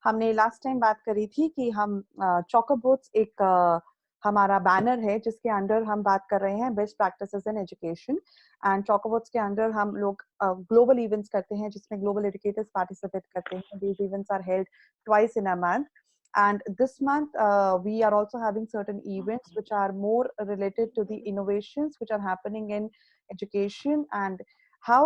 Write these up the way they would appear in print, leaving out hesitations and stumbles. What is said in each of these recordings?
हमने last time बात करी थी कि हम चॉकोबोट्स एक हमारा बैनर है जिसके अंडर हम बात कर रहे हैं best practices in education and चॉकोबोट्स के अंडर हम लोग ग्लोबल इवेंट्स करते हैं जिसमें ग्लोबल एजुकेटर्स पार्टिसिपेट करते हैं. These events are held twice in a month. And this month, we are also having certain events which are more related to the innovations which are happening in education and how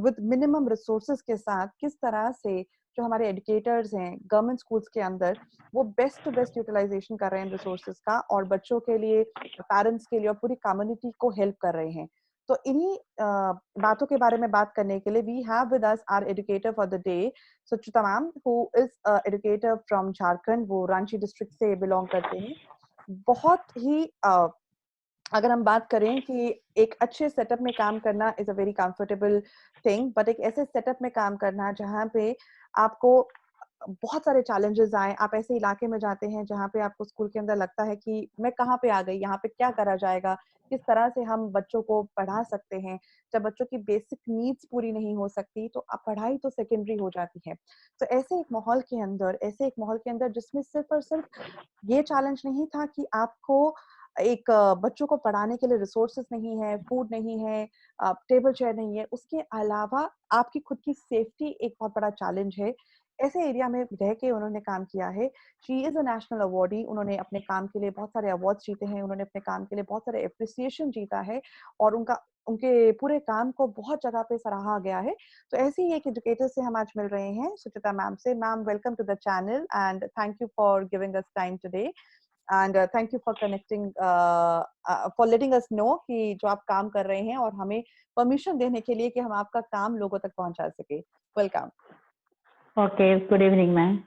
with minimum resources के साथ किस तरह से जो हमारे educators हैं government schools के अंदर वो बेस्ट टू बेस्ट यूटिलाइजेशन कर रहे हैं रिसोर्सेज का और बच्चों के लिए पेरेंट्स के लिए और पूरी कम्युनिटी को हेल्प कर रहे हैं. तो इन्हीं बातों के बारे में बात करने के लिए we have with us our educator for the day Suchita ma'am who is educator from Jharkhand. वो रांची डिस्ट्रिक्ट से बिलोंग करते हैं. बहुत ही अगर हम बात करें कि एक अच्छे सेटअप में काम करना is a very comfortable thing but एक ऐसे सेटअप में काम करना जहाँ पे आपको बहुत सारे चैलेंजेस आए. आप ऐसे इलाके में जाते हैं जहाँ पे आपको स्कूल के अंदर लगता है कि मैं कहाँ पे आ गई, यहाँ पे क्या करा जाएगा, किस तरह से हम बच्चों को पढ़ा सकते हैं. जब बच्चों की बेसिक नीड्स पूरी नहीं हो सकती तो अब पढ़ाई तो सेकेंडरी हो जाती है. तो ऐसे एक माहौल के अंदर जिसमें सिर्फ और सिर्फ ये चैलेंज नहीं था कि आपको एक बच्चों को पढ़ाने के लिए रिसोर्सेज नहीं है, फूड नहीं है, टेबल चेयर नहीं है, उसके अलावा आपकी खुद की सेफ्टी एक बहुत बड़ा चैलेंज है. ऐसे एरिया में रह के उन्होंने काम किया है. She is a national awardee. उन्होंने अपने काम के लिए बहुत सारे अवार्ड्स जीते हैं. उन्होंने अपने काम के लिए बहुत सारे एप्रिसिएशन जीता है और उनके पूरे काम को बहुत जगह पे सराहा गया है. तो ऐसे ही एक एजुकेटर से हम आज मिल रहे हैं सुचिता मैम से. Ma'am, welcome to the channel and thank you for giving us time today and thank you for connecting for letting us know कि जो आप काम कर रहे हैं और हमें परमिशन देने के लिए कि हम आपका काम लोगों तक पहुंचा सके. Welcome. Okay, good evening ma'am.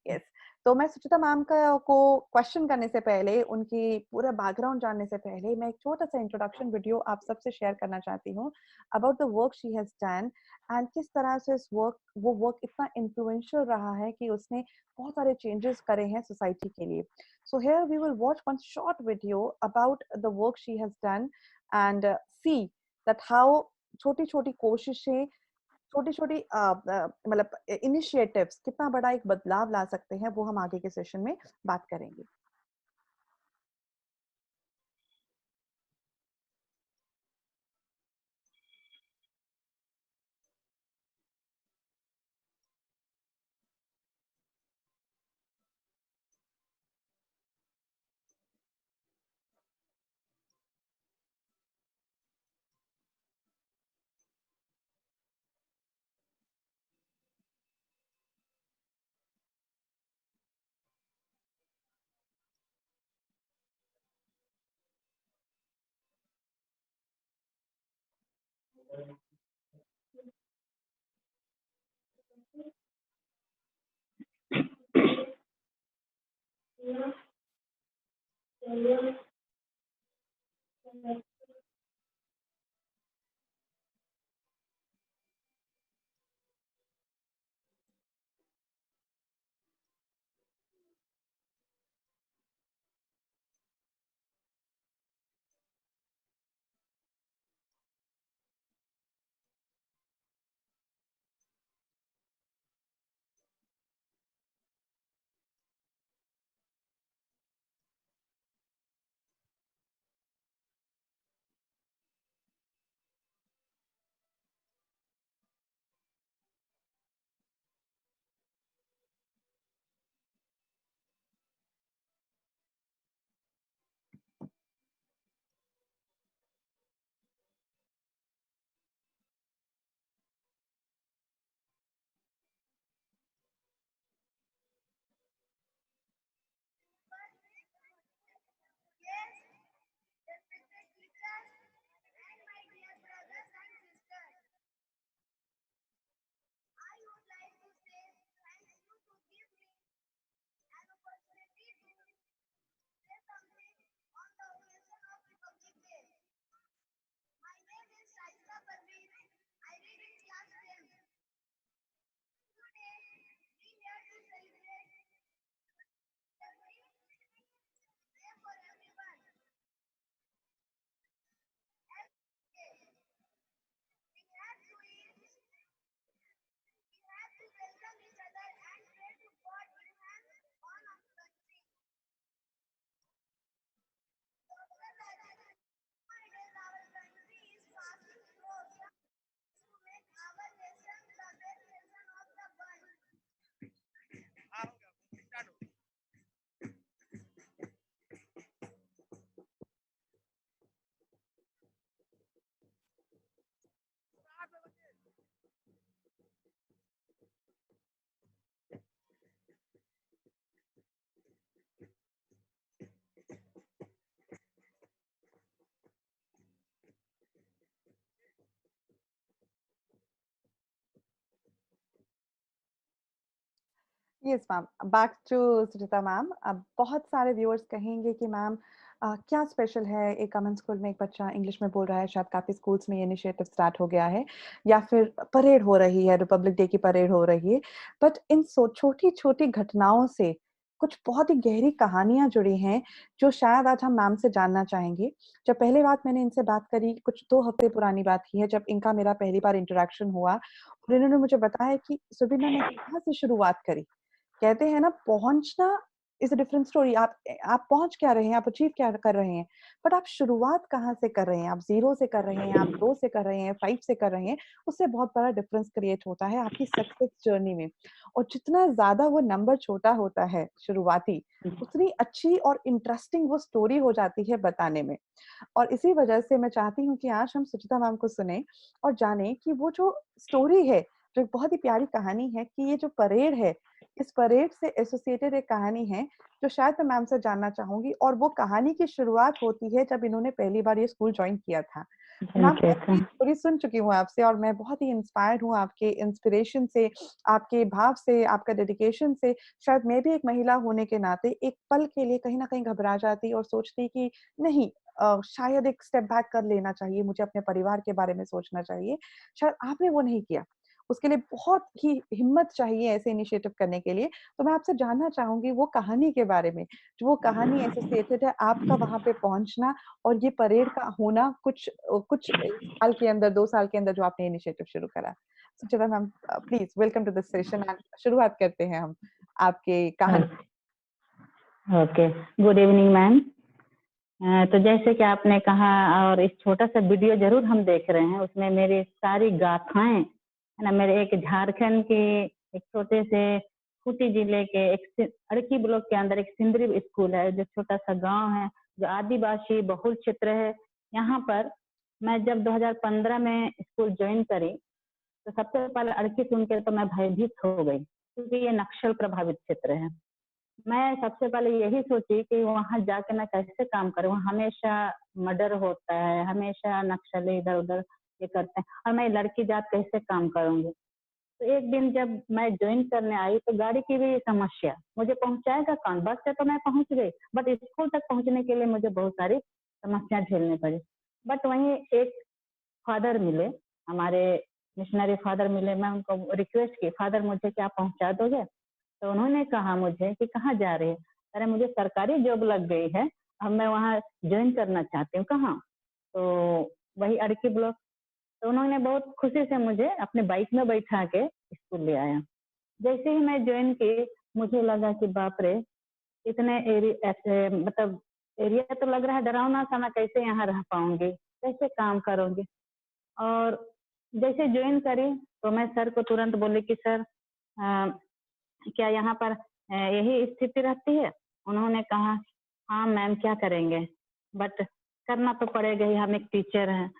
Yes. तो मैं सुचिता मैम को क्वेश्चन करने से पहले उनकी पूरा बैकग्राउंड जानने से पहले मैं एक छोटा सा इंट्रोडक्शन वीडियो आप सबसे शेयर करना चाहती हूँ about the work she has done and किस तरह से वो वर्क इतना इन्फ्लुएंशियल रहा है कि उसने बहुत सारे चेंजेस करे हैं सोसाइटी के लिए. So here we will watch one short video about the work she has done and see that how छोटी छोटी कोशिशें छोटी-छोटी मतलब इनिशिएटिव्स कितना बड़ा एक बदलाव ला सकते हैं वो हम आगे के सेशन में बात करेंगे. Yes ma'am, back to Suchita ma'am. अब बहुत सारे व्यूअर्स कहेंगे कि मैम क्या स्पेशल है, एक कमेंट स्कूल में एक बच्चा इंग्लिश में बोल रहा है, शायद काफ़ी स्कूल्स में ये इनिशिएटिव स्टार्ट हो गया है या फिर परेड हो रही है, रिपब्लिक डे की परेड हो रही है। बट इन छोटी-छोटी घटनाओं से कुछ बहुत ही गहरी कहानियाँ जुड़ी हैं, जो शायद आज हम मैम से जानना चाहेंगे। जब पहली बात मैंने इनसे बात करी, कुछ 2 हफ्ते पुरानी बात ही है, जब इनका मेरा पहली बार इंटरैक्शन हुआ और इन्होंने मुझे बताया कि सुबीना ने कहाँ से शुरुआत करी। कहते हैं ना, पहुँचना इज़ अ डिफरेंट स्टोरी। आप पहुँच क्या रहे हैं, आप अचीव क्या कर रहे हैं, बट आप शुरुआत कहाँ से कर रहे हैं, आप 0 से कर रहे हैं, आप 2 से कर रहे हैं, 5 से कर रहे हैं, उससे बहुत बड़ा डिफरेंस क्रिएट होता है आपकी सक्सेस जर्नी में। और जितना ज़्यादा वो नंबर छोटा होता है शुरुआती, उतनी अच्छी और इंटरेस्टिंग वो स्टोरी हो जाती है बताने में। और इसी वजह से मैं चाहती हूँ कि आज हम सुचिता मैम को सुनें और जानें कि वो जो स्टोरी है, जो एक बहुत ही प्यारी कहानी है कि ये जो परेड है, इस परेड से एसोसिएटेड एक कहानी है, जो शायद मैं मैम से जानना चाहूँगी और वो कहानी की शुरुआत होती है जब इन्होंने पहली बार ये स्कूल जॉइन किया था। तो मैम, मैं अच्छा। पूरी स्टोरी सुन चुकी हूँ आपसे और मैं बहुत ही इंस्पायर्ड हूँ आपके इंस्पिरेशन से, आपके भाव से, आपका डेडिकेशन से। शायद मैं भी एक महिला होने के नाते एक पल के लिए कहीं न कहीं घबरा जाती और सोचती कि नहीं, शायद एक स्टेप बैक कर लेना चाहिए, मुझे अपने परिवार के बारे में सोचना चाहिए। शायद आपने वो नहीं किया। उसके लिए बहुत ही हिम्मत चाहिए ऐसे इनिशिएटिव करने के लिए। तो मैं आपसे जानना चाहूँगी वो कहानी के बारे में, जो वो कहानी एसोसिएटेड है आपका वहाँ पे पहुँचना और ये परेड का होना कुछ 1 साल के अंदर, 2 साल के अंदर जो आपने इनिशिएटिव शुरू करा। Suchita ma'am, please welcome to this session and शुरुआत करते हैं हम आपके कहानी। Okay, good evening ma'am. तो जैसे कि आपने कहा और इस छोटा सा वीडियो जरूर हम देख रहे हैं, उसमें मेरी सारी गाथाएं है ना। मेरे एक झारखंड के एक छोटे से खूंटी जिले के एक अड़की ब्लॉक के अंदर एक सिंदरी स्कूल है, जो छोटा सा गांव है, जो आदिवासी बहुल क्षेत्र है। यहाँ पर मैं जब 2015 में स्कूल ज्वाइन करी, तो सबसे पहले अड़की सुन के तो मैं भयभीत हो गई, क्योंकि ये नक्सल प्रभावित क्षेत्र है। मैं सबसे पहले यही सोची कि वहाँ जाके मैं कैसे काम करूँ। वहाँ हमेशा मर्डर होता है, हमेशा नक्सली इधर उधर ये करते हैं, और मैं लड़की जात कैसे काम करूँगी। तो एक दिन जब मैं ज्वाइन करने आई, तो गाड़ी की भी समस्या, मुझे पहुँचाएगा कौन। बस से तो मैं पहुँच गई, बट स्कूल तक पहुँचने के लिए मुझे बहुत सारी समस्या झेलनी पड़ी। बट वहीं एक फादर मिले, हमारे मिशनरी फादर मिले। मैं उनको रिक्वेस्ट की, फादर मुझे क्या पहुँचा दोगे। तो उन्होंने कहा मुझे कि कहाँ जा रहे हैं। अरे मुझे सरकारी जॉब लग गई है, अब मैं वहाँ ज्वाइन करना चाहती हूँ। कहाँ? तो वही अड़की ब्लॉक। तो उन्होंने बहुत खुशी से मुझे अपने बाइक में बैठा के स्कूल ले आया। जैसे ही मैं ज्वाइन की, मुझे लगा कि बाप रे, इतने ऐसे मतलब एरिया तो लग रहा है डरावना सा, मैं कैसे यहाँ रह पाऊंगी, कैसे काम करूंगी। और जैसे ज्वाइन करी, तो मैं सर को तुरंत बोली कि सर, क्या यहाँ पर यही स्थिति रहती है। उन्होंने कहा हाँ मैम, क्या करेंगे, बट करना तो पड़ेगा ही, हम एक टीचर हैं।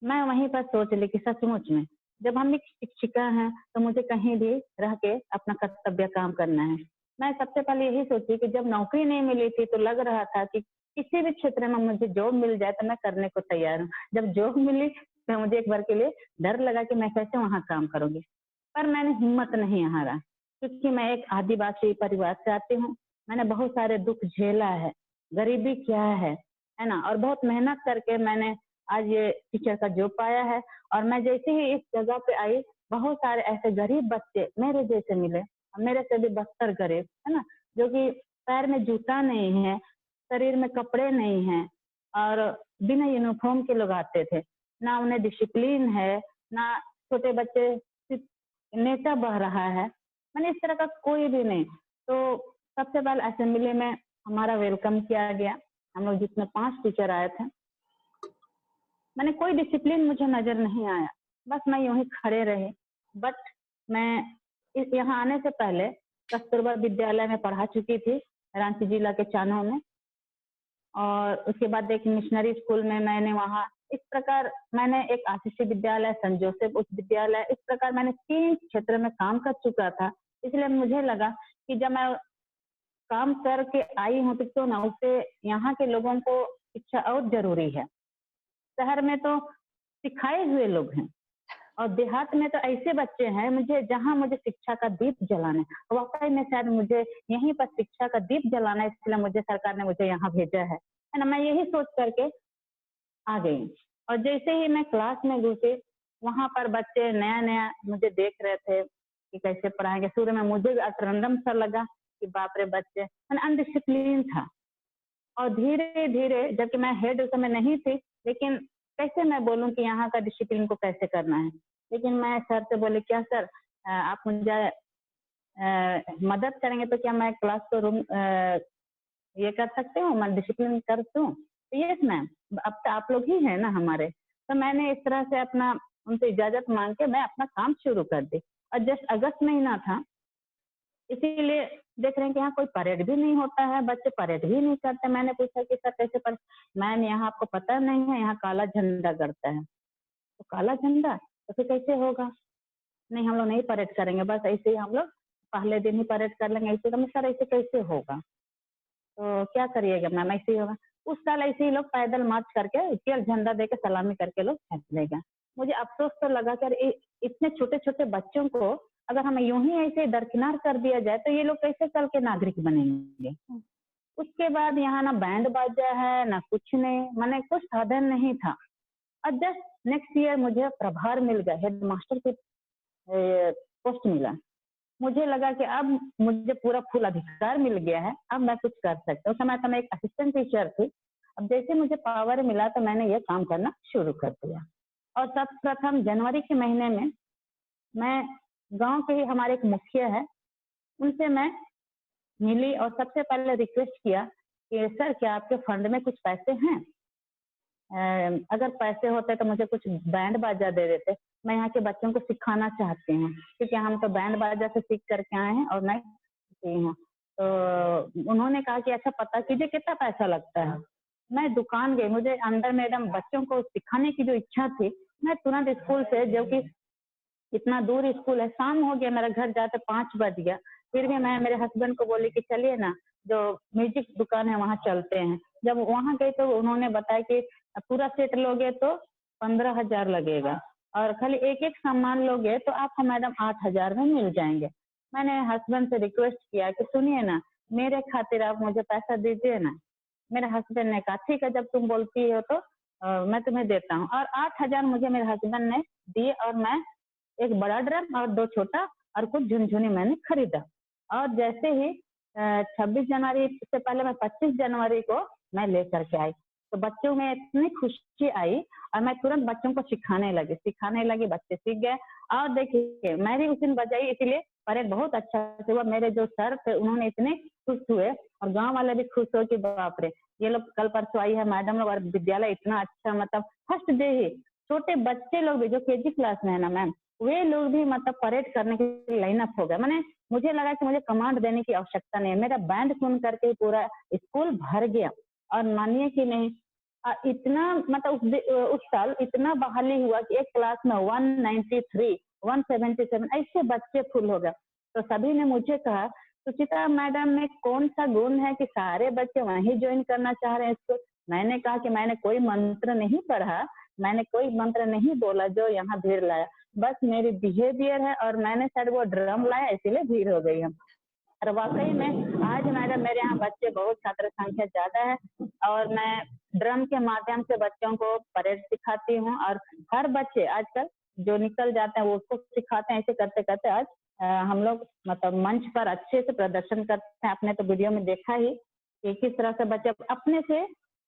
मैं वहीं पर सोच ली कि सचमुच में जब हम एक शिक्षिका हैं, तो मुझे कहीं भी रह के अपना कर्तव्य काम करना है। मैं सबसे पहले यही सोची कि जब नौकरी नहीं मिली थी, तो लग रहा था कि किसी भी क्षेत्र में मुझे जॉब मिल जाए तो मैं करने को तैयार हूँ। जब जॉब मिली, तो मुझे एक बार के लिए डर लगा कि मैं कैसे वहाँ काम करूंगी। पर मैंने हिम्मत नहीं हारा, क्योंकि मैं एक आदिवासी परिवार से आती हूँ। मैंने बहुत सारे दुख झेला है, गरीबी क्या है ना। और बहुत मेहनत करके मैंने आज ये टीचर का जॉब पाया है। और मैं जैसे ही इस जगह पे आई, बहुत सारे ऐसे गरीब बच्चे मेरे जैसे मिले, मेरे से भी बदतर गरीब, है ना, जो कि पैर में जूता नहीं है, शरीर में कपड़े नहीं है, और बिना यूनिफॉर्म के लोग आते थे। ना उन्हें डिसिप्लिन है, ना छोटे बच्चे नेता बह रहा है, मैंने इस तरह का कोई भी नहीं। तो सबसे पहले असेंबली में हमारा वेलकम किया गया। हम लोग जिसमें 5 टीचर आए थे, मैंने कोई डिसिप्लिन मुझे नजर नहीं आया, बस मैं यूं ही खड़े रहे। बट मैं इस यहाँ आने से पहले कस्तूरबा विद्यालय में पढ़ा चुकी थी, रांची जिला के चानो में। और उसके बाद एक मिशनरी स्कूल में मैंने वहाँ, इस प्रकार मैंने एक आशीष विद्यालय, संत जोसेफ उच्च विद्यालय, इस प्रकार मैंने 3 क्षेत्र में काम कर चुका था। इसलिए मुझे लगा कि जब मैं काम करके आई हूँ, तो क्यों ना उससे यहाँ के लोगों को शिक्षा और जरूरी है। शहर में तो सिखाए हुए लोग हैं, और देहात में तो ऐसे बच्चे हैं मुझे जहाँ मुझे शिक्षा का दीप जलाना है, वाकई में शायद मुझे यहीं पर शिक्षा का दीप जलाना है, इसलिए मुझे सरकार ने मुझे यहाँ भेजा है ना। मैं यही सोच करके आ गई। और जैसे ही मैं क्लास में घुसी, वहाँ पर बच्चे नया-नया मुझे देख रहे थे कि कैसे पढ़ाएँगे। शुरू में मुझे भी अतरंडम सा लगा कि बाप रे बच्चे, मैंने अनडिसिप्लिन था। और धीरे-धीरे, जबकि मैं हेड उस समय नहीं थी, लेकिन कैसे मैं बोलूँ कि यहाँ का डिसिप्लिन को कैसे करना है। लेकिन मैं सर से बोली, क्या सर आप मुझे मदद करेंगे तो क्या मैं क्लास को रूम ये कर सकते हो, मैं डिसिप्लिन कर दूँ? तो यस मैम, अब तो आप लोग ही हैं ना हमारे। तो मैंने इस तरह से अपना उनसे इजाज़त माँग के मैं अपना काम शुरू कर दी। और जस्ट अगस्त महीना था, इसीलिए देख रहे हैं कि यहाँ कोई परेड भी नहीं होता है, बच्चे परेड भी नहीं करते। मैंने पूछा कि सर कैसे पढ़, मैम यहाँ आपको पता नहीं है, यहाँ काला झंडा गड़ता है। तो काला झंडा? तो फिर कैसे होगा? नहीं हम लोग नहीं परेड करेंगे, बस ऐसे ही हम लोग पहले दिन ही परेड कर लेंगे। ऐसे तो सर ऐसे कैसे होगा? तो क्या करिएगा मैम, ऐसे ही होगा। उस साल ऐसे ही लोग पैदल मार्च करके केवल झंडा देके सलामी करके लोग चले गए। मुझे अफ़सोस तो लगा कि अरे इतने छोटे-छोटे बच्चों को अगर हमें यूँ ही ऐसे दरकिनार कर दिया जाए तो ये लोग कैसे कल के नागरिक बनेंगे? उसके बाद यहाँ ना बैंड बाजा है, ना कुछ नहीं, माने कुछ साधन नहीं था। और जस्ट नेक्स्ट ईयर मुझे प्रभार मिल गया, हेडमास्टर की पोस्ट मिला। मुझे लगा कि अब मुझे पूरा फुल अधिकार मिल गया है, अब मैं कुछ कर सकता हूँ। उस समय तो मैं एक असिस्टेंट टीचर थी। अब जैसे मुझे पावर मिला तो मैंने ये काम करना शुरू कर दिया। और सर्वप्रथम जनवरी के महीने में मैं गाँव के ही हमारे एक मुखिया है, उनसे मैं मिली और सबसे पहले रिक्वेस्ट किया कि सर क्या आपके फंड में कुछ पैसे हैं? अगर पैसे होते तो मुझे कुछ बैंड बाजा दे देते। मैं यहाँ के बच्चों को सिखाना चाहती हूँ, क्योंकि हम तो बैंड बाजा से सीख करके आए हैं और मैं सीखी हूँ। तो उन्होंने कहा कि अच्छा पता कीजिए कितना पैसा लगता है। मैं दुकान गई, मुझे अंदर में एकदम बच्चों को सिखाने की जो इच्छा थी, मैं तुरंत स्कूल से, जो कि इतना दूर स्कूल है, शाम हो गया, मेरा घर जाते 5 बज गया। फिर भी मैं मेरे हस्बैंड को बोली कि चलिए ना, जो म्यूजिक दुकान है वहाँ चलते हैं। जब वहाँ गई तो उन्होंने बताया कि पूरा सेट लोगे तो 15,000 लगेगा और खाली एक-एक सामान लोगे तो आपको मैडम 8,000 में मिल जाएँगे। मैंने हस्बैंड से रिक्वेस्ट किया कि सुनिए ना, मेरे खातिर आप मुझे पैसा दीजिए ना। मेरे हस्बैंड ने कहा ठीक है, जब तुम बोलती हो तो मैं तुम्हें देता हूँ। और 8,000 मुझे मेरे हस्बैंड ने दिए और मैं एक बड़ा ड्रम और 2 छोटा और कुछ झुनझुनी मैंने खरीदा। और जैसे ही 26 जनवरी से पहले मैं 25 जनवरी को मैं लेकर के आई। तो बच्चों में इतनी खुशी आई और मैं तुरंत बच्चों को सिखाने लगी, बच्चे सीख गए। और देखिए मैं भी उस दिन बजाई, इसीलिए परेड बहुत अच्छा से हुआ। मेरे जो सर थे उन्होंने इतने खुश हुए और गाँव वाले भी खुश हो कि बाप रे! ये लोग कल परसों आई है मैडम लोग और विद्यालय इतना अच्छा, मतलब फर्स्ट डे ही छोटे बच्चे लोग भी जो केजी क्लास में है ना मैम, वे लोग भी मतलब परेड करने के लिए लाइन अप हो गए। माने मुझे लगा कि मुझे कमांड देने की आवश्यकता नहीं है, मेरा बैंड सुन करके ही पूरा स्कूल भर गया। और मानिए कि नहीं, इतना मतलब उस साल इतना बहाली हुआ कि एक क्लास में 193, 177 ऐसे बच्चे फुल हो गए। तो सभी ने मुझे कहा, सुचिता मैडम में कौन सा गुण है कि सारे बच्चे वहीं ज्वाइन करना चाह रहे हैं इसको? मैंने कहा कि मैंने कोई मंत्र नहीं पढ़ा, मैंने कोई मंत्र नहीं बोला जो यहाँ भीड़ लाया, बस मेरी बिहेवियर है और मैंने शायद वो ड्रम लाया इसीलिए भीड़ हो गई है। और वाकई में आज मैडम मेरे यहाँ बच्चे बहुत, छात्र संख्या ज्यादा है और मैं ड्रम के माध्यम से बच्चों को परेड सिखाती हूँ और हर बच्चे आजकल जो निकल जाते हैं वो उसको सिखाते हैं। ऐसे करते करते आज हम लोग मतलब मंच पर अच्छे से प्रदर्शन करते हैं। आपने तो वीडियो में देखा ही कि किस तरह से बच्चे अपने से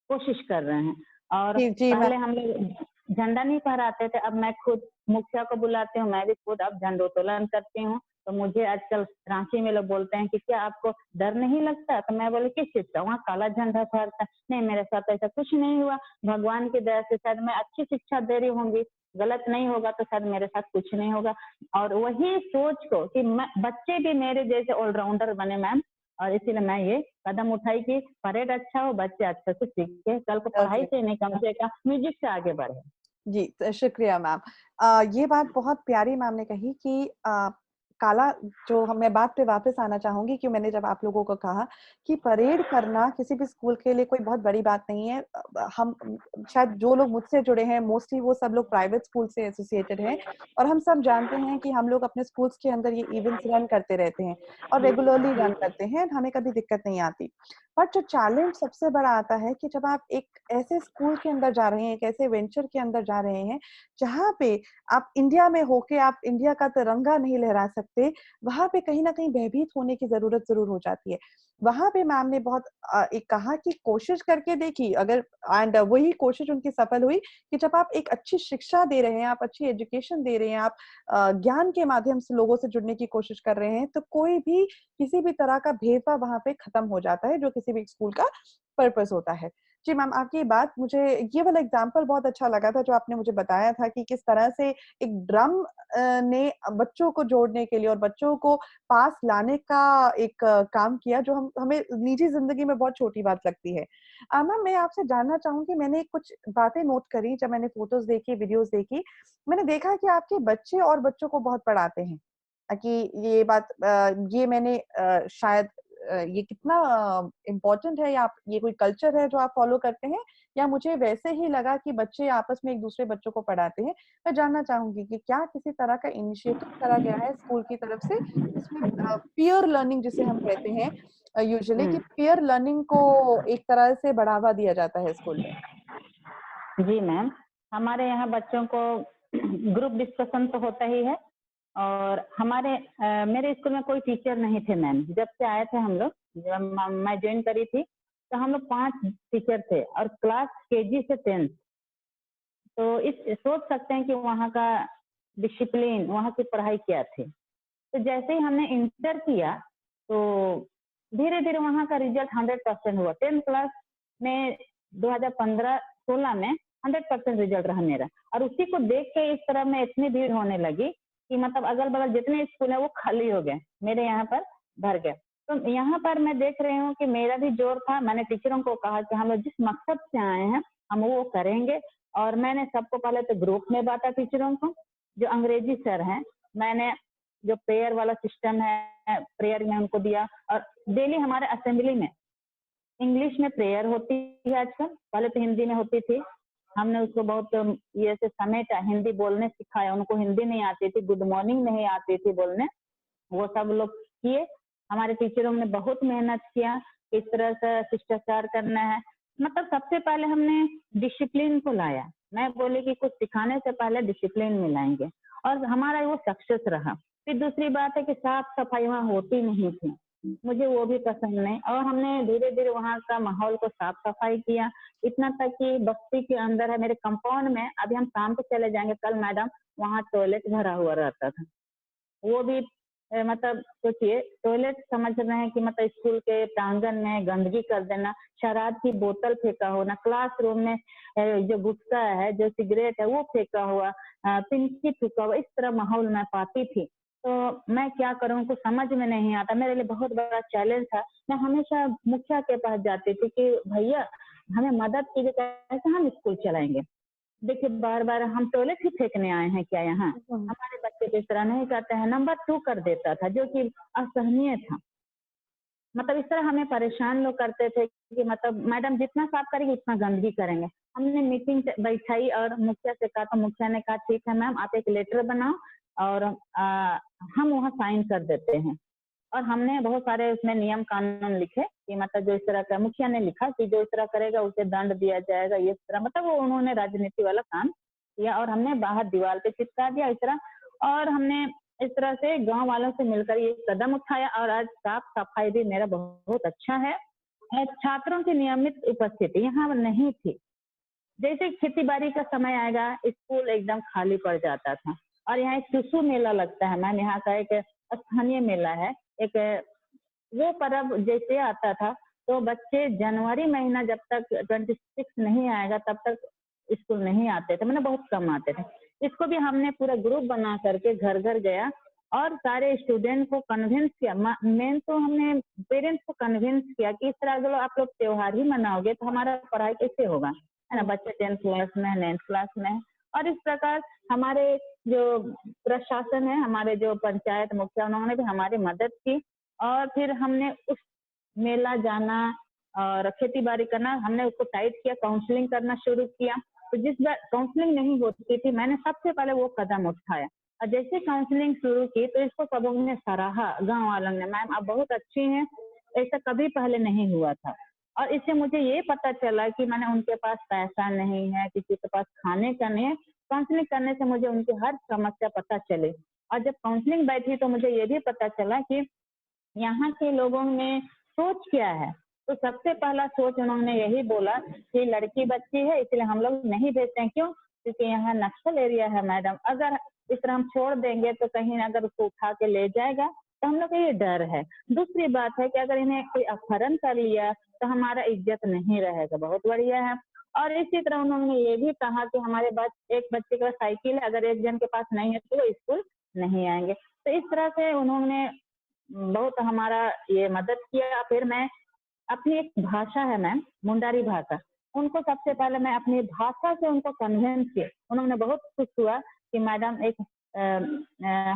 कोशिश कर रहे हैं। और जी, जी, पहले हम लोग झंडा नहीं फहराते थे, अब मैं खुद मुखिया को बुलाती हूँ, मैं भी खुद अब झंडोत्तोलन करती हूँ। तो मुझे आजकल रांची में लोग बोलते हैं कि क्या आपको डर नहीं लगता? तो मैं बोली किस चीज़ का? वहाँ काला झंडा फहरता है। नहीं मेरे साथ ऐसा कुछ नहीं हुआ, भगवान की दया से शायद मैं अच्छी शिक्षा दे रही होंगी, गलत नहीं होगा तो शायद मेरे साथ कुछ नहीं होगा। और वही सोच को कि बच्चे भी मेरे जैसे ऑलराउंडर बने मैम, और इसीलिए मैं ये कदम उठाई कि परेड अच्छा हो, बच्चे अच्छे से सीखे, कल को पढ़ाई जी। से नहीं कम से कम म्यूजिक से आगे बढ़े। जी, शुक्रिया मैम। ये बात बहुत प्यारी मैम ने कही कि काला जो मैं बात पे वापस आना चाहूंगी कि मैंने जब आप लोगों को कहा कि परेड करना किसी भी स्कूल के लिए कोई बहुत बड़ी बात नहीं है। हम शायद जो लोग मुझसे जुड़े हैं मोस्टली वो सब लोग प्राइवेट स्कूल से एसोसिएटेड हैं और हम सब जानते हैं कि हम लोग अपने स्कूल्स के अंदर ये इवेंट्स रन करते रहते हैं और रेगुलरली रन करते हैं, हमें कभी दिक्कत नहीं आती। बट जो चैलेंज सबसे बड़ा आता है कि जब आप एक ऐसे स्कूल के अंदर जा रहे हैं, एक ऐसे वेंचर के अंदर जा रहे हैं जहाँ पे आप इंडिया में होके आप इंडिया का तिरंगा नहीं लहरा सकते, वहां पे कहीं ना कहीं भयभीत होने की जरूरत जरूर हो जाती है। वहां पे मैम ने बहुत एक कहा कि कोशिश करके देखी अगर, एंड वही कोशिश उनकी सफल हुई कि जब आप एक अच्छी शिक्षा दे रहे हैं, आप अच्छी एजुकेशन दे रहे हैं, आप ज्ञान के माध्यम से लोगों से जुड़ने की कोशिश कर रहे हैं, तो कोई भी किसी भी तरह का भेदभाव वहां पे खत्म हो जाता है, जो किसी भी स्कूल का पर्पस होता है। जी मैम, आपकी ये बात, मुझे ये वाला एग्जाम्पल बहुत अच्छा लगा था जो आपने मुझे बताया था कि किस तरह से एक ड्रम ने बच्चों को जोड़ने के लिए और बच्चों को पास लाने का एक काम किया, जो हम हमें निजी जिंदगी में बहुत छोटी बात लगती है। मैम, मैं आपसे जानना चाहूंगी, मैंने कुछ बातें नोट करी जब मैंने फोटोज देखी, वीडियोस देखी, मैंने देखा कि आपके बच्चे और बच्चों को बहुत पढ़ाते हैं। कि ये बात ये मैंने शायद ये कितना इम्पोर्टेंट है, या ये कोई कल्चर है जो आप फॉलो करते हैं, या मुझे वैसे ही लगा कि बच्चे आपस में एक दूसरे बच्चों को पढ़ाते हैं। मैं जानना चाहूंगी कि क्या किसी तरह का इनिशिएटिव करा गया है स्कूल की तरफ से जिसमें पीयर लर्निंग जिसे हम कहते हैं यूजुअली, कि पीयर लर्निंग को एक तरह से बढ़ावा दिया जाता है स्कूल में। जी मैम, हमारे यहाँ बच्चों को ग्रुप डिस्कशन तो होता ही है। और हमारे मेरे स्कूल में कोई टीचर नहीं थे मैम, जब से आए थे हम लोग, जब मैं ज्वाइन करी थी तो हम लोग 5 टीचर थे और क्लास केजी से 10th। तो इस सोच सकते हैं कि वहाँ का डिसिप्लिन, वहाँ की पढ़ाई क्या थी। तो जैसे ही हमने इंटर किया तो धीरे धीरे वहाँ का रिजल्ट 100% हुआ। 10th क्लास में 2015-16 में 100% रिजल्ट रहा मेरा। और उसी को देख के इस तरह में इतनी भीड़ होने लगी कि मतलब अगल बगल जितने स्कूल है वो खाली हो गए, मेरे यहाँ पर भर गए। तो यहाँ पर मैं देख रही हूँ कि मेरा भी जोर था। मैंने टीचरों को कहा कि हम लोग जिस मकसद से आए हैं हम वो करेंगे। और मैंने सबको पहले तो ग्रुप में बांटा टीचरों को, जो अंग्रेजी सर हैं, मैंने जो प्रेयर वाला सिस्टम है प्रेयर में उनको दिया। और डेली हमारे असेंबली में इंग्लिश में प्रेयर होती है आजकल, पहले तो हिंदी में होती थी। हमने उसको बहुत ये से समेटा, हिंदी बोलने सिखाया। उनको हिंदी नहीं आती थी, गुड मॉर्निंग नहीं आती थी बोलने, वो सब लोग किए। हमारे टीचरों ने बहुत मेहनत किया, किस तरह से शिष्टाचार करना है। मतलब सबसे पहले हमने डिसिप्लिन को लाया। मैं बोली कि कुछ सिखाने से पहले डिसिप्लिन में लाएंगे, और हमारा वो सक्सेस रहा। फिर दूसरी बात है कि साफ सफाई वहाँ होती नहीं थी, मुझे वो भी पसंद नहीं। और हमने धीरे धीरे वहाँ का माहौल को साफ सफाई किया, इतना तक कि बस्ती के अंदर है मेरे कंपाउंड में, अभी हम शाम को चले जाएंगे, कल मैडम वहाँ टॉयलेट भरा हुआ रहता था। वो भी मतलब सोचिए, टॉयलेट समझ रहे हैं कि मतलब स्कूल के प्रांगण में गंदगी कर देना, शराब की बोतल फेंका होना, क्लासरूम में जो गुटखा है, जो सिगरेट है वो फेंका हुआ, पिंकी थूका हुआ, इस तरह माहौल मैं पाती थी। तो मैं क्या करूं, कुछ समझ में नहीं आता। मेरे लिए बहुत बड़ा चैलेंज था। मैं हमेशा मुखिया के पास जाती थी कि भैया हमें मदद कीजिए, कैसे हम स्कूल चलाएंगे। देखिए बार बार हम टॉयलेट ही फेंकने आए हैं क्या यहाँ, हमारे बच्चे तो इस तरह नहीं करते हैं। नंबर 2 कर देता था, जो कि असहनीय था। मतलब इस तरह हमें परेशान लोग करते थे कि मतलब मैडम जितना साफ करेंगे उतना गंदगी करेंगे। हमने मीटिंग बैठाई और मुखिया से कहा, तो मुखिया ने कहा ठीक है मैम, आप एक लेटर बनाओ और हम वहाँ साइन कर देते हैं। और हमने बहुत सारे उसमें नियम कानून लिखे कि मतलब जो इस तरह का, मुखिया ने लिखा कि जो इस तरह करेगा उसे दंड दिया जाएगा, ये इस तरह, मतलब वो उन्होंने राजनीति वाला काम किया। और हमने बाहर दीवार पे चिपका दिया इस तरह। और हमने इस तरह से गांव वालों से मिलकर ये कदम उठाया, और आज साफ सफाई भी मेरा बहुत अच्छा है। और छात्रों की नियमित उपस्थिति यहाँ नहीं थी। जैसे खेती बाड़ी का समय आएगा, स्कूल एकदम खाली पड़ जाता था। और यहाँ एक टुसु मेला लगता है मैम, यहाँ का एक स्थानीय मेला है। एक वो पर्व जैसे आता था तो बच्चे जनवरी महीना जब तक 26 नहीं आएगा तब तक स्कूल नहीं आते थे, मतलब बहुत कम आते थे। इसको भी हमने पूरा ग्रुप बना करके घर घर गया और सारे स्टूडेंट को कन्विंस किया। मेन तो हमने पेरेंट्स को कन्विंस किया कि इस तरह अगर आप लोग त्योहार ही मनाओगे तो हमारा पढ़ाई कैसे होगा, है ना। बच्चे 10th क्लास में, 9th क्लास में, और इस प्रकार हमारे जो प्रशासन है, हमारे जो पंचायत मुखिया, उन्होंने भी हमारी मदद की और फिर हमने उस मेला जाना और खेती-बाड़ी करना, हमने उसको टाइट किया, काउंसलिंग करना शुरू किया। तो जिस बार काउंसलिंग नहीं होती थी, मैंने सबसे पहले वो कदम उठाया और जैसे काउंसलिंग शुरू की तो इसको सबों ने सराहा, गाँव वालों ने, मैम आप बहुत अच्छी हैं, ऐसा कभी पहले नहीं हुआ था। और इससे मुझे ये पता चला कि माने उनके पास पैसा नहीं है, किसी के पास खाने का नहीं है। काउंसलिंग करने से मुझे उनकी हर समस्या पता चली और जब काउंसलिंग बैठी तो मुझे ये भी पता चला कि यहाँ के लोगों में सोच क्या है। तो सबसे पहला सोच उन्होंने यही बोला कि लड़की बच्ची है इसलिए हम लोग नहीं भेजते हैं। क्यों? क्योंकि यहाँ नक्सल एरिया है मैडम, अगर इस तरह हम छोड़ देंगे तो कहीं अगर उसको उठा के ले जाएगा तो हम लोग को ये डर है। दूसरी बात है कि अगर इन्हें कोई अपहरण कर लिया तो हमारा इज्जत नहीं रहेगा। बहुत बढ़िया है। और इसी तरह उन्होंने ये भी कहा कि हमारे पास एक बच्चे के पास साइकिल है, अगर एक जन के पास नहीं है तो वो स्कूल नहीं आएंगे। तो इस तरह से उन्होंने बहुत हमारा ये मदद किया। फिर मैं अपनी एक भाषा है मैम, मुंडारी भाषा, उनको सबसे पहले मैं अपनी भाषा से उनको कन्विंस किया। उन्होंने बहुत खुश हुआ कि मैडम एक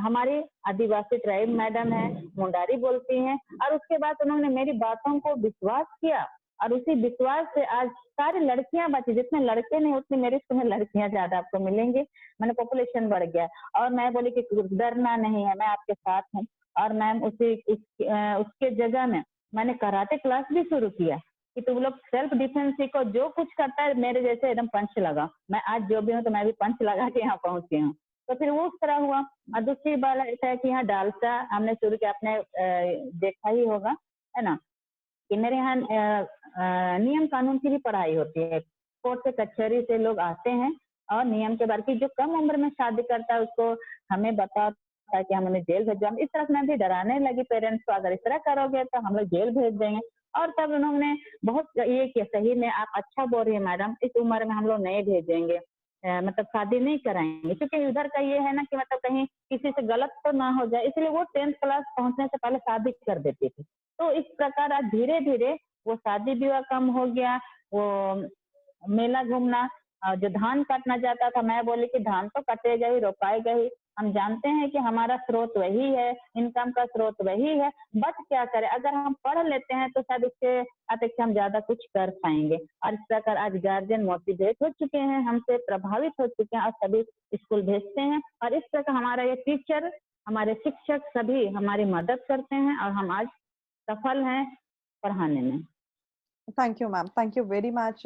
हमारी आदिवासी ट्राइब मैडम है, मुंडारी बोलती हैं और उसके बाद उन्होंने मेरी बातों को विश्वास किया और उसी विश्वास से आज सारी लड़कियां बची। जितने लड़के नहीं उतनी मेरे स्कूल में लड़कियां ज्यादा आपको मिलेंगी। मैंने पॉपुलेशन बढ़ गया और मैं बोली कि डरना नहीं है, मैं आपके साथ हूँ। और मैम उसके जगह में मैंने कराटे क्लास भी शुरू किया कि तुम लोग सेल्फ डिफेंस सीखो, जो कुछ करता है मेरे जैसे एकदम पंच लगा। मैं आज जो भी हूँ तो मैं भी पंच लगा के यहाँ पहुंची हूँ। तो फिर वो उस तरह हुआ। और दूसरी बात ऐसा है कि यहाँ डालसा हमने शुरू किया, आपने देखा ही होगा, है ना, कि मेरे यहाँ नियम कानून की भी पढ़ाई होती है। कोर्ट से कचहरी से लोग आते हैं और नियम के बारे की, जो कम उम्र में शादी करता है उसको हमें बता कि हम उन्हें जेल भेज दें। इस तरह से मैं भी डराने लगी पेरेंट्स को, अगर इस तरह करोगे तो हम लोग जेल भेज देंगे। और तब उन्होंने बहुत ये किया, सही में आप अच्छा बोल रही है मैडम, इस उम्र में हम लोग नहीं भेजेंगे, मतलब शादी नहीं कराएंगे। क्योंकि उधर का ये है ना कि मतलब कहीं किसी से गलत तो ना हो जाए, इसलिए वो 10th क्लास पहुंचने से पहले शादी कर देती थी। तो इस प्रकार आज धीरे धीरे वो शादी विवाह कम हो गया। वो मेला घूमना, जो धान काटना जाता था, मैं बोली कि धान तो कटेगा ही, रोपाएगा ही। हम जानते हैं कि हमारा स्रोत वही है, इनकम का स्रोत वही है, बट क्या करें, अगर हम पढ़ लेते हैं तो शायद उसके अपेक्षा हम ज्यादा कुछ कर पाएंगे। और इस प्रकार आज गार्जियन मोटिवेट हो चुके हैं, हमसे प्रभावित हो चुके हैं और सभी स्कूल भेजते हैं। और इस प्रकार हमारा ये टीचर, हमारे शिक्षक सभी हमारी मदद करते हैं और हम आज सफल हैं पढ़ाने में। Thank you ma'am, thank you very much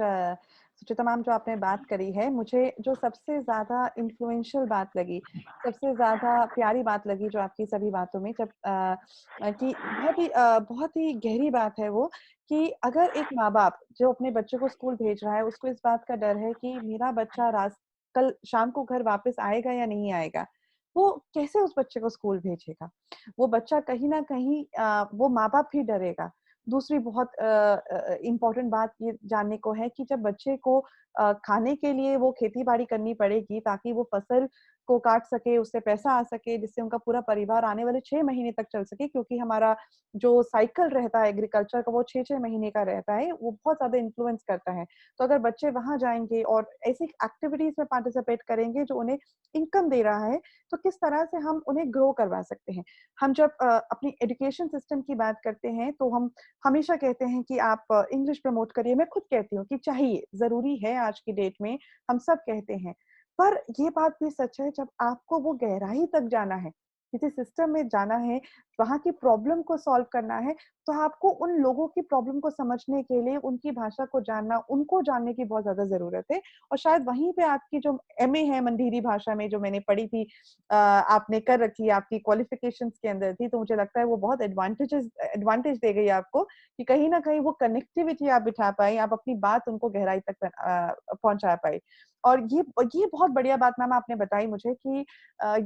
Suchita ma'am. जो आपने बात करी है, मुझे जो सबसे ज़्यादा इन्फ्लुएंशियल बात लगी, सबसे ज़्यादा प्यारी बात लगी जो आपकी सभी बातों में, जब कि बहुत ही गहरी बात है वो, कि अगर एक माँ-बाप जो अपने बच्चे को स्कूल भेज रहा है, उसको इस बात का डर है कि मेरा बच्चा कल शाम को घर वापस आएगा या नहीं आएगा, वो कैसे उस बच्चे को स्कूल भेजेगा? वो बच्चा कहीं न कहीं वो माँ-बाप भी डरेगा। दूसरी बहुत इम्पोर्टेंट बात ये जानने को है कि जब बच्चे को खाने के लिए वो खेती-बाड़ी करनी पड़ेगी ताकि वो फसल को काट सके, उससे पैसा आ सके, जिससे उनका पूरा परिवार आने वाले 6 महीने तक चल सके, क्योंकि हमारा जो साइकिल रहता है एग्रीकल्चर का वो 6-6 महीने का रहता है, वो बहुत ज़्यादा इन्फ्लुएंस करता है। तो अगर बच्चे वहाँ जाएँगे और ऐसी एक्टिविटीज़ में पार्टिसिपेट करेंगे जो उन्हें इनकम दे रहा है, तो किस तरह से हम उन्हें ग्रो करवा सकते हैं। हम जब अपनी एजुकेशन सिस्टम की बात करते हैं तो हम हमेशा कहते हैं कि आप इंग्लिश प्रमोट करिए। मैं खुद कहती हूँ कि चाहिए, ज़रूरी है आज की डेट में, हम सब कहते हैं। पर ये बात भी सच है, जब आपको वो गहराई तक जाना है, किसी सिस्टम में जाना है, वहाँ की प्रॉब्लम को सॉल्व करना है, तो आपको उन लोगों की प्रॉब्लम को समझने के लिए उनकी भाषा को जानना, उनको जानने की बहुत ज़्यादा ज़रूरत है। और शायद वहीं पे आपकी जो एमए है मंडीरी भाषा में, जो मैंने पढ़ी थी, आपने कर रखी है, आपकी क्वालिफ़िकेशंस के अंदर थी, तो मुझे लगता है वो बहुत एडवांटेज दे गई आपको, कि कहीं न कहीं वो कनेक्टिविटी आप बिठा पाए, आप अपनी बात उनको गहराई तक पहुँचा पाए। और ये बहुत बढ़िया बात मैम आपने बताई मुझे कि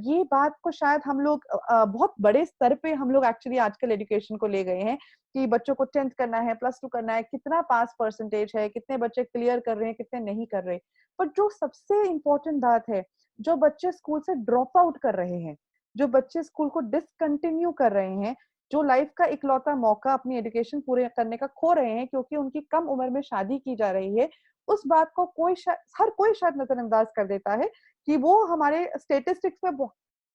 ये बात को शायद हम लोग बहुत बड़े स्तर पे हम लोग एक्चुअली आजकल एजुकेशन को ले गए हैं, कि बच्चों को 10th करना है, +2 करना है, कितना पास परसेंटेज है, कितने बच्चे क्लियर कर रहे हैं, कितने नहीं कर रहे। पर जो सबसे इम्पोर्टेंट बात है, जो बच्चे स्कूल से ड्रॉप आउट कर रहे हैं, जो बच्चे स्कूल को डिसकंटिन्यू कर रहे हैं, जो लाइफ का इकलौता मौका अपनी एजुकेशन पूरे करने का खो रहे हैं क्योंकि उनकी कम उम्र में शादी की जा रही है, उस बात को हर कोई शायद नज़रअंदाज कर देता है कि वो हमारे स्टेटिस्टिक्स में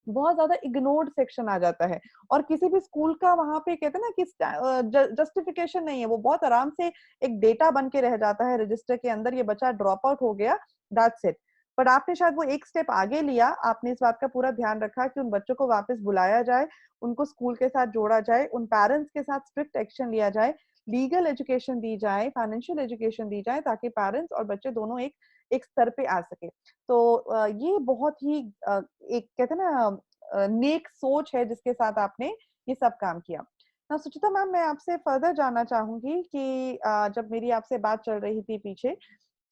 बहुत ज्यादा इग्नोर्ड सेक्शन आ जाता है। और किसी भी स्कूल का वहां पे कहते हैं ना कि जस्टिफिकेशन नहीं है, वो बहुत आराम से एक डेटा बन के रह जाता है रजिस्टर के अंदर, ये बच्चा ड्रॉप आउट हो गया, दैट्स इट। बट आपने शायद वो एक स्टेप आगे लिया, आपने इस बात का पूरा ध्यान रखा कि उन बच्चों को वापस बुलाया जाए, उनको स्कूल के साथ जोड़ा जाए, उन पेरेंट्स के साथ स्ट्रिक्ट एक्शन लिया जाए, लीगल एजुकेशन दी जाए, फाइनेंशियल एजुकेशन दी जाए, ताकि पेरेंट्स और बच्चे दोनों एक एक स्तर पे आ सके। तो ये बहुत ही एक कहते हैं ना नेक सोच है जिसके साथ आपने ये सब काम किया। ना सुचिता मैम, मैं आपसे फर्दर जानना चाहूंगी कि जब मेरी आपसे बात चल रही थी पीछे,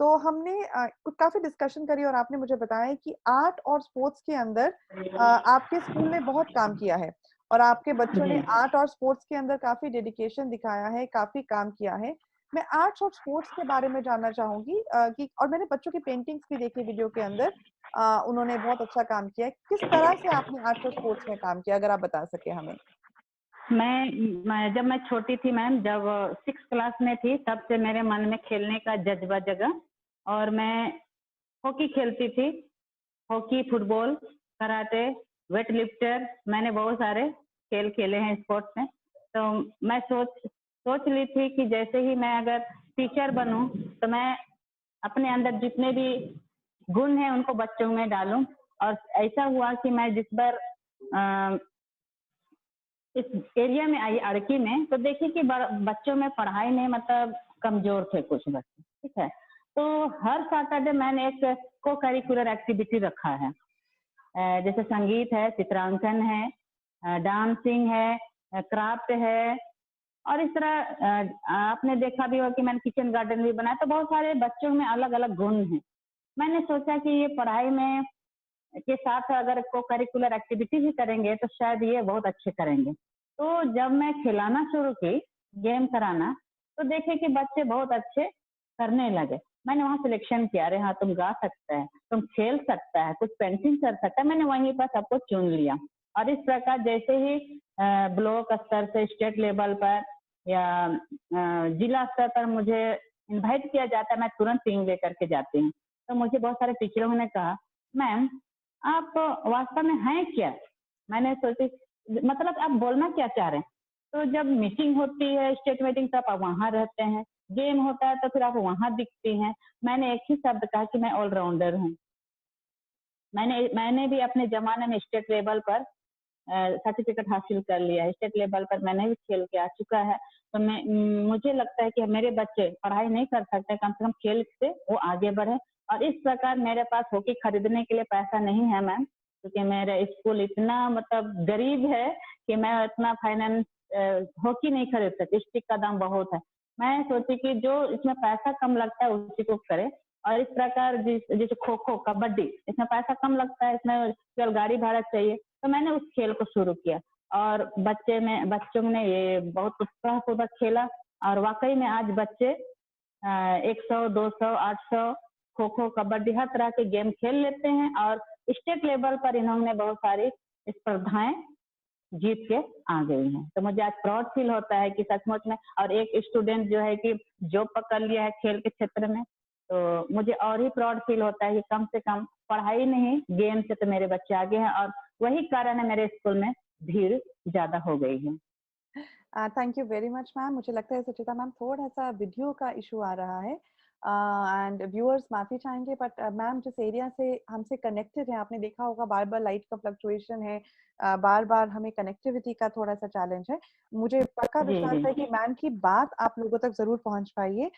तो हमने कुछ काफी डिस्कशन करी और आपने मुझे बताया कि आर्ट और स्पोर्ट्स के अंदर आपके स्कूल ने बहुत काम किया है और आपके बच्चों ने जी आर्ट और स्पोर्ट्स के अंदर काफी डेडिकेशन दिखाया है, काफी काम किया है। मैं आर्ट्स और स्पोर्ट्स के बारे में जानना चाहूंगी कि और मैंने बच्चों की पेंटिंग्स भी देखी वीडियो के अंदर, उन्होंने बहुत अच्छा काम किया है। किस तरह से आपने आर्ट्स और स्पोर्ट्स में काम किया, अगर आप बता सके हमें। जब मैं छोटी थी मैम, जब 6 क्लास में थी, तब से मेरे मन में खेलने का जज्बा जगा और मैं हॉकी खेलती थी। Hockey, football, karate, weight lifter, मैंने बहुत सारे खेल खेले हैं स्पोर्ट्स में। तो मैं सोच ली थी कि जैसे ही मैं अगर टीचर बनूं तो मैं अपने अंदर जितने भी गुण हैं उनको बच्चों में डालूं। और ऐसा हुआ कि मैं जिस बार अ, इस एरिया में आई अड़की में, तो देखी कि बच्चों में पढ़ाई में मतलब कमजोर थे कुछ बच्चे, ठीक है। तो हर सैटरडे मैंने एक को करिकुलर एक्टिविटी रखा है, जैसे संगीत है, चित्रांकन है, डांसिंग है, क्राफ्ट है। और इस तरह आपने देखा भी हो कि मैंने किचन गार्डन भी बनाया। तो बहुत सारे बच्चों में अलग अलग गुण हैं। मैंने सोचा कि ये पढ़ाई में के साथ अगर को करिकुलर एक्टिविटी भी करेंगे तो शायद ये बहुत अच्छे करेंगे। तो जब मैं खिलाना शुरू की, गेम कराना, तो देखे कि बच्चे बहुत अच्छे करने लगे। मैंने वहाँ सिलेक्शन किया, अरे हाँ तुम गा सकता है, तुम खेल सकता है, कुछ पेंटिंग कर सकता है। मैंने वहीं पर सबको चुन लिया। और इस प्रकार जैसे ही ब्लॉक स्तर से स्टेट लेवल पर या जिला स्तर पर मुझे इनवाइट किया जाता है, मैं तुरंत टीम लेकर के जाती हूँ। तो मुझे बहुत सारे टीचरों ने कहा, मैम आप वास्तव में हैं क्या? मैंने सोची मतलब आप बोलना क्या चाह रहे हैं? तो जब मीटिंग होती है, स्टेट मीटिंग, तब आप वहाँ रहते हैं, गेम होता है तो फिर आप वहाँ दिखती हैं। मैंने एक ही शब्द कहा कि मैं ऑलराउंडर हूँ। मैंने भी अपने जमाने में स्टेट लेवल पर सर्टिफिकेट हासिल कर लिया है। स्टेट लेवल पर मैंने भी खेल के आ चुका है। तो मुझे लगता है कि मेरे बच्चे पढ़ाई नहीं कर सकते, कम से कम खेल से वो आगे बढ़े। और इस प्रकार मेरे पास हॉकी खरीदने के लिए पैसा नहीं है मैम, क्योंकि मेरा स्कूल इतना मतलब गरीब है कि मैं इतना फाइनेंस हॉकी नहीं खरीद सकती, स्टिक का दाम बहुत है। मैं सोची कि जो इसमें पैसा कम लगता है उसी को करे। और इस प्रकार जैसे खो खो, कबड्डी, इसमें पैसा कम लगता है, इसमें केवल गाड़ी भाड़ा चाहिए। तो मैंने उस खेल को शुरू किया और बच्चों ने ये बहुत उत्साह पूर्वक खेला। और वाकई में आज बच्चे 100, 200, 800 खो खो, कबड्डी, हर तरह के गेम खेल लेते हैं। और स्टेट लेवल पर इन्होंने बहुत सारी स्पर्धाएं जीत के आ गई हैं। तो मुझे आज प्राउड फील होता है कि सचमुच में, और एक स्टूडेंट जो है कि जॉब पकड़ लिया है खेल के क्षेत्र में, तो मुझे और ही प्राउड फील होता है कि कम से कम पढ़ाई नहीं, गेम से तो मेरे बच्चे आगे हैं। और वही कारण है मेरे स्कूल में भीड़ ज्यादा हो गई है। Thank you very much ma'am. मुझे लगता है सुचिता मैम थोड़ा सा वीडियो का इशू आ रहा है एंड व्यूअर्स माफी चाहेंगे, बट मैम जिस एरिया से हमसे कनेक्टेड है, आपने देखा होगा बार बार लाइट का फ्लक्चुएशन है, बार बार हमें कनेक्टिविटी का थोड़ा सा चैलेंज है। मुझे पक्का जी विश्वास है जी कि मैम की बात आप लोगों तक जरूर पहुंच पाई है।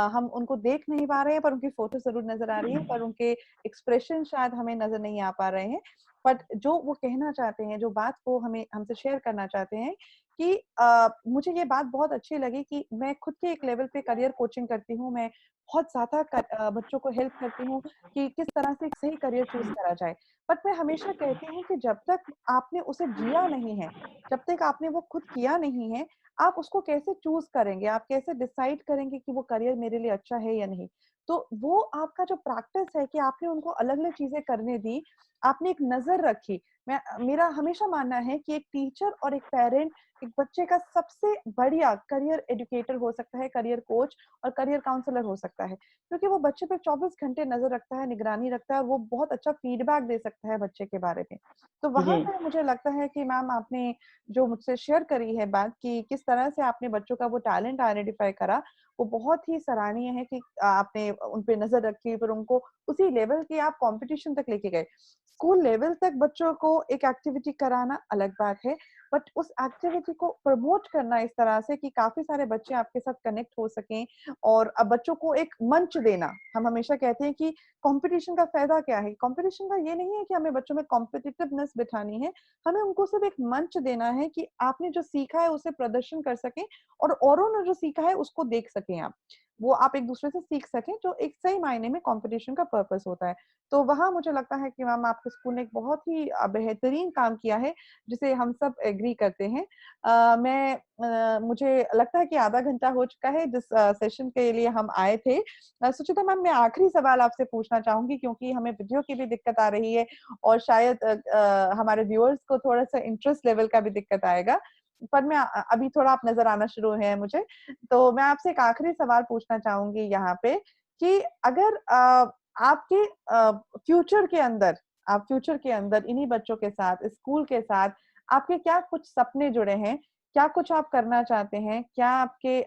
हम उनको देख नहीं पा रहे हैं पर उनकी फोटो जरूर नजर आ रही है, पर उनके एक्सप्रेशन शायद हमें नजर नहीं आ पा रहे हैं। बट जो वो कहना चाहते हैं, जो बात को हमें हमसे शेयर करना चाहते हैं कि मुझे ये बात बहुत अच्छी लगी कि मैं खुद के एक लेवल पे करियर कोचिंग करती हूँ। मैं बहुत ज़्यादा बच्चों को हेल्प करती हूँ कि किस तरह से एक सही करियर चूज़ करा जाए। बट मैं हमेशा कहती हूँ कि जब तक आपने उसे जिया नहीं है, जब तक आपने वो खुद किया नहीं है, आप उसको कैसे चूज़ करेंगे? आप कैसे डिसाइड करेंगे कि वो करियर मेरे लिए अच्छा है या नहीं? तो वो आपका जो प्रैक्टिस है कि आपने उनको अलग-अलग चीज़ें करने दी, आपने एक नज़र रखी। मेरा हमेशा मानना है कि एक टीचर और एक पेरेंट एक बच्चे का सबसे बढ़िया करियर एजुकेटर हो सकता है, करियर कोच और करियर काउंसलर हो सकता है। क्योंकि वो बच्चे पे 24 घंटे नज़र रखता है, निगरानी रखता है और वो बहुत अच्छा फीडबैक दे सकता है बच्चे के बारे में। तो वहाँ जी, पे मुझे लगता है कि मैम आपने जो मुझसे शेयर करी है बात कि किस तरह से आपने बच्चों का वो टैलेंट आइडेंटिफाई करा, वो बहुत ही सराहनीय है कि आपने उन पे नज़र रखी, फिर उनको उसी लेवल के आप कॉम्पिटिशन तक लेके गए। स्कूल लेवल तक बच्चों को एक एक्टिविटी कराना अलग बात है, बट उस एक्टिविटी को प्रमोट करना इस तरह से कि काफ़ी सारे बच्चे आपके साथ कनेक्ट हो सकें और अब बच्चों को एक मंच देना। हम हमेशा कहते हैं कि कॉम्पिटिशन का फ़ायदा क्या है? कॉम्पिटिशन का ये नहीं है कि हमें बच्चों में कॉम्पिटिटिवनेस बिठानी है, हमें उनको सिर्फ़ एक मंच देना है कि आपने जो सीखा है उसे प्रदर्शन कर सकें और औरों ने जो सीखा है उसको देख सकें आप। वो आप एक-दूसरे से सीख सकें, जो एक सही मायने में कॉम्पिटिशन का पर्पस होता है। तो वहाँ मुझे लगता है कि मैम आपके स्कूल ने एक बहुत ही बेहतरीन काम किया है, जिसे हम सब एग्री करते हैं। मुझे लगता है कि आधा घंटा हो चुका है जिस सेशन के लिए हम आए थे। सुचिता मैम मैं आखिरी सवाल आपसे पूछना चाहूँगी क्योंकि हमें वीडियो की भी दिक्कत आ रही है और शायद हमारे व्यूअर्स को थोड़ा-सा इंटरेस्ट लेवल का भी दिक्कत आएगा। पर मैं अभी थोड़ा आप नज़र आना शुरू हैं मुझे। तो मैं आपसे एक आखिरी सवाल पूछना चाहूँगी यहाँ पे कि अगर आपके फ्यूचर के अंदर इन्हीं बच्चों के साथ, स्कूल के साथ आपके क्या कुछ सपने जुड़े हैं? क्या कुछ आप करना चाहते हैं? क्या आपके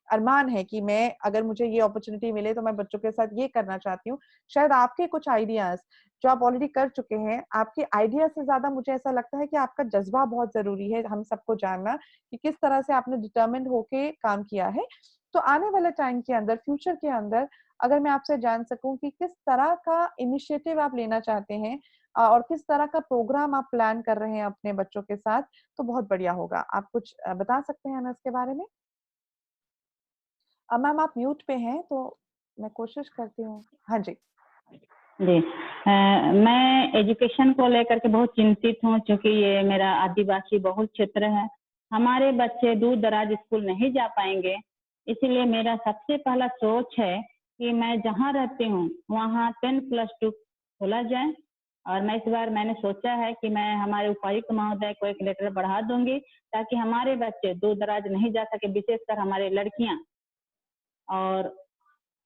अरमान है कि मैं अगर मुझे ये अपॉर्च्युनिटी मिले तो मैं बच्चों के साथ ये करना चाहती हूँ? शायद आपके कुछ आइडियाज़ जो आप ऑलरेडी कर चुके हैं, आपके आइडिया से ज़्यादा मुझे ऐसा लगता है कि आपका जज़्बा बहुत ज़रूरी है हम सबको जानना कि किस तरह से आपने डिटरमिन्ड होके काम किया है। तो आने वाले टाइम के अंदर, फ्यूचर के अंदर अगर मैं आपसे जान सकूँ कि किस तरह का इनिशिएटिव आप लेना चाहते हैं और किस तरह का प्रोग्राम आप प्लान कर रहे हैं अपने बच्चों के साथ, तो बहुत बढ़िया होगा। आप कुछ बता सकते हैं हमें इसके बारे में? मैम आप म्यूट पे हैं, तो मैं कोशिश करती हूँ हाँ जी। जी। मैं एजुकेशन को लेकर के बहुत चिंतित हूँ क्योंकि ये मेरा आदिवासी बहुल क्षेत्र है। हमारे बच्चे दूर-दराज स्कूल नहीं जा पाएँगे, इसीलिए मेरा सबसे पहला सोच है कि मैं जहाँ रहती हूँ, वहाँ 10+2 खोला जाए और मैं इस बार मैंने सोचा है कि मैं हमारे उपायुक्त महोदय को एक लेटर बढ़ा दूँगी, ताकि हमारे बच्चे दूर-दराज नहीं जा सके, विशेषकर हमारी लड़कियाँ और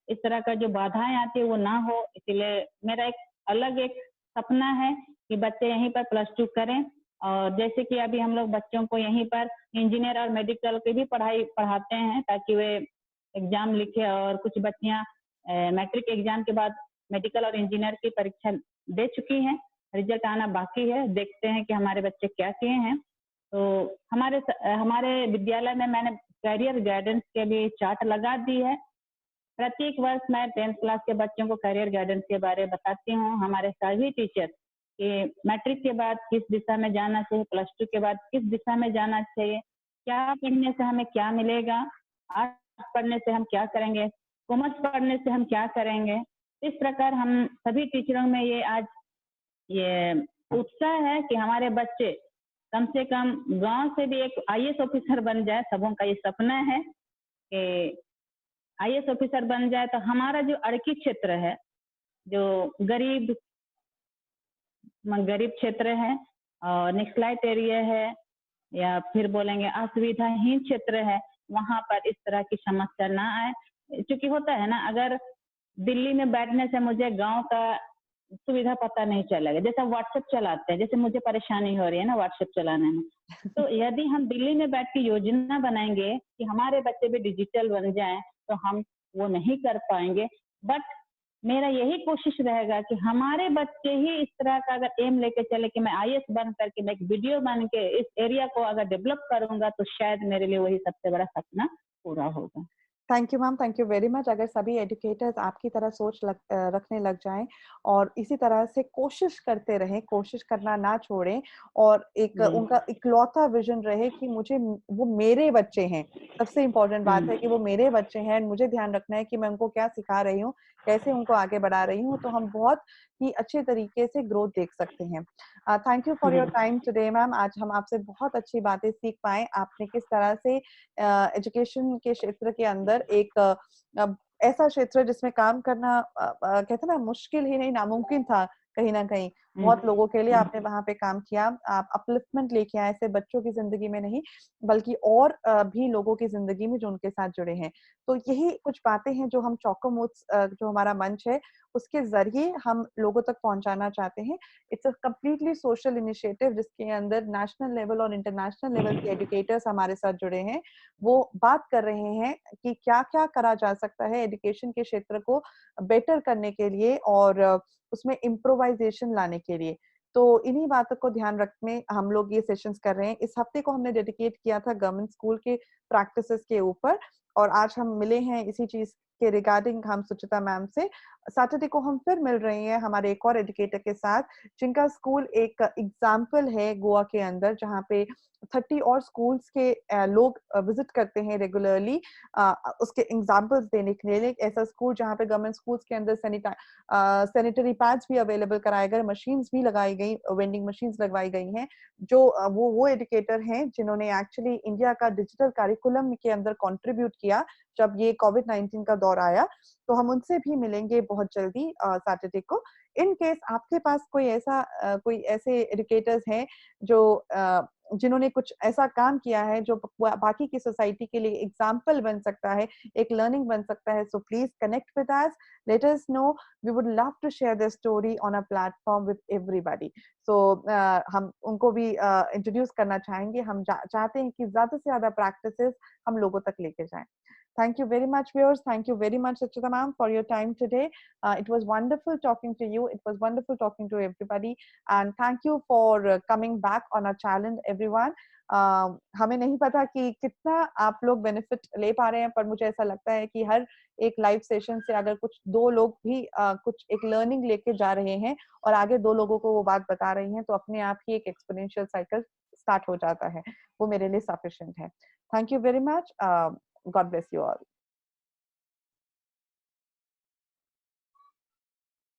इस तरह का जो बाधाएँ आती है वो ना हो, इसीलिए मेरा एक अलग एक सपना है कि बच्चे यहीं पर +2 करें और जैसे कि अभी हम लोग बच्चों को यहीं पर इंजीनियर और मेडिकल की भी पढ़ाई पढ़ाते हैं ताकि वे एग्ज़ाम लिखें और कुछ बच्चियाँ मैट्रिक एग्ज़ाम के बाद मेडिकल और इंजीनियर की परीक्षा दे चुकी हैं, रिज़ल्ट आना बाकी है, देखते हैं कि हमारे बच्चे क्या किए हैं। तो हमारे विद्यालय में मैंने करियर गाइडेंस के लिए चार्ट लगा दी है। प्रत्येक वर्ष मैं 10th क्लास के बच्चों को करियर गाइडेंस के बारे में बताती हूँ। हमारे सभी टीचर कि मैट्रिक के बाद किस दिशा में जाना चाहिए, +2 के बाद किस दिशा में जाना चाहिए, क्या पढ़ने से हमें क्या मिलेगा, आर्ट्स पढ़ने से हम क्या करेंगे, कॉमर्स पढ़ने से हम क्या करेंगे। इस प्रकार हम सभी टीचरों में ये आज ये उत्साह है कि हमारे बच्चे कम से कम गाँव से भी एक आईएएस ऑफिसर बन जाए, सबों का ये सपना है कि आईएएस ऑफिसर बन जाए तो हमारा जो अड़की क्षेत्र है, जो गरीब क्षेत्र है और निक्सलाइट एरिया है या फिर बोलेंगे असुविधाहीन क्षेत्र है, वहाँ पर इस तरह की समस्या ना आए। क्योंकि होता है ना, अगर दिल्ली में बैठने से मुझे गाँव का सुविधा पता नहीं चलेगा। जैसे व्हाट्सएप चलाते हैं, जैसे मुझे परेशानी हो रही है ना व्हाट्सएप चलाने में। तो यदि हम दिल्ली में बैठ के योजना बनाएँगे कि हमारे बच्चे भी डिजिटल बन जाएँ, तो हम वो नहीं कर पाएँगे। बट मेरा यही कोशिश रहेगा कि हमारे बच्चे ही इस तरह का अगर एम लेके चले कि मैं आईएएस बन करके मैं एक वीडियो बन के इस एरिया को अगर डेवलप करूँगा, तो शायद मेरे लिए वही सबसे बड़ा सपना पूरा होगा। Thank you ma'am, thank you very much. अगर सभी एजुकेटर्स आपकी तरह रखने लग जाएँ और इसी तरह से कोशिश करते रहें, कोशिश करना ना छोड़ें और एक जी। उनका इकलौता विज़न रहे कि वो मेरे बच्चे हैं। सबसे इम्पोर्टेंट बात है कि हुँ। वो मेरे बच्चे हैं, मुझे ध्यान रखना है कि मैं उनको क्या सिखा रही हूँ, कैसे उनको आगे बढ़ा रही हूँ, तो हम बहुत ही अच्छे तरीके से ग्रोथ देख सकते हैं। थैंक यू फॉर जी। Your time today ma'am. आज हम आपसे बहुत अच्छी बातें सीख पाए। आपने किस तरह से एजुकेशन के क्षेत्र के अंदर एक ऐसा क्षेत्र जिसमें काम करना कहते हैं ना मुश्किल ही नहीं नामुमकिन था कहीं ना कहीं। बहुत लोगों के लिए आपने वहां पे काम किया, आप अपलिफ्टमेंट लेके आए, सिर्फ बच्चों की जिंदगी में नहीं बल्कि और भी लोगों की जिंदगी में जो उनके साथ जुड़े हैं। तो यही कुछ बातें हैं जो हम चौकोमोट्स जो हमारा मंच है उसके जरिए हम लोगों तक पहुंचाना चाहते हैं। It's a completely social initiative जिसके अंदर नेशनल लेवल और इंटरनेशनल लेवल के एजुकेटर्स हमारे साथ जुड़े हैं। वो बात कर रहे हैं कि क्या क्या करा जा सकता है एजुकेशन के क्षेत्र को बेटर करने के लिए और उसमें इम्प्रोवाइजेशन लाने के लिए। तो इन्हीं बातों को ध्यान रखने हम लोग ये सेशंस कर रहे हैं। इस हफ्ते को हमने डेडिकेट किया था गवर्नमेंट स्कूल के प्रैक्टिसेस के ऊपर, और आज हम मिले हैं इसी चीज के रिगार्डिंग हम सुचिता मैम से। सैटरडे को हम फिर मिल रहे हैं हमारे एक और एजुकेटर के साथ जिनका स्कूल एक एग्जाम्पल है गोवा के अंदर, जहाँ पे 30 और स्कूल्स के लोग विजिट करते हैं रेगुलरली उसके एग्जाम्पल्स देने के लिए। ऐसा स्कूल जहाँ पे गवर्नमेंट स्कूल्स के अंदर सैनिटरी पैड्स भी अवेलेबल कराए गए, मशीन्स भी लगाई गई, वेंडिंग मशीन्स लगवाई गई हैं। जो वो एजुकेटर हैं जिन्होंने एक्चुअली इंडिया का डिजिटल करिकुलम के अंदर कंट्रीब्यूट किया जब ये कोविड-19 का दौर आया। तो हम उनसे भी मिलेंगे बहुत जल्दी सैटरडे को। इन केस आपके पास कोई ऐसे एजुकेटर्स हैं जो जिन्होंने कुछ ऐसा काम किया है जो बाकी की सोसाइटी के लिए एग्जाम्पल बन सकता है, एक लर्निंग बन सकता है, so please connect with us, let us know. We would love to share this story on a platform with everybody. So हम उनको भी इंट्रोड्यूस करना चाहेंगे। हम चाहते हैं कि ज्यादा से ज्यादा प्रैक्टिसेस हम लोगों तक लेके जाएं। Thank you very much, viewers. Thank you very much, Suchita ma'am, for your time today. It was wonderful talking to you. It was wonderful talking to everybody. And thank you for coming back on our challenge, everyone. हमें नहीं पता कि कितना आप लोग benefit ले पा रहे हैं, पर मुझे ऐसा लगता है कि हर एक लाइव सेशन से अगर कुछ दो लोग भी कुछ एक लर्निंग लेके जा रहे हैं और आगे दो लोगों को वो बात बता रही हैं, तो अपने आप ही एक एक्सपोनेंशियल साइकिल स्टार्ट हो जाता है। वो मेरे लिए सफिशिएंट है। Thank you very much. God bless you all.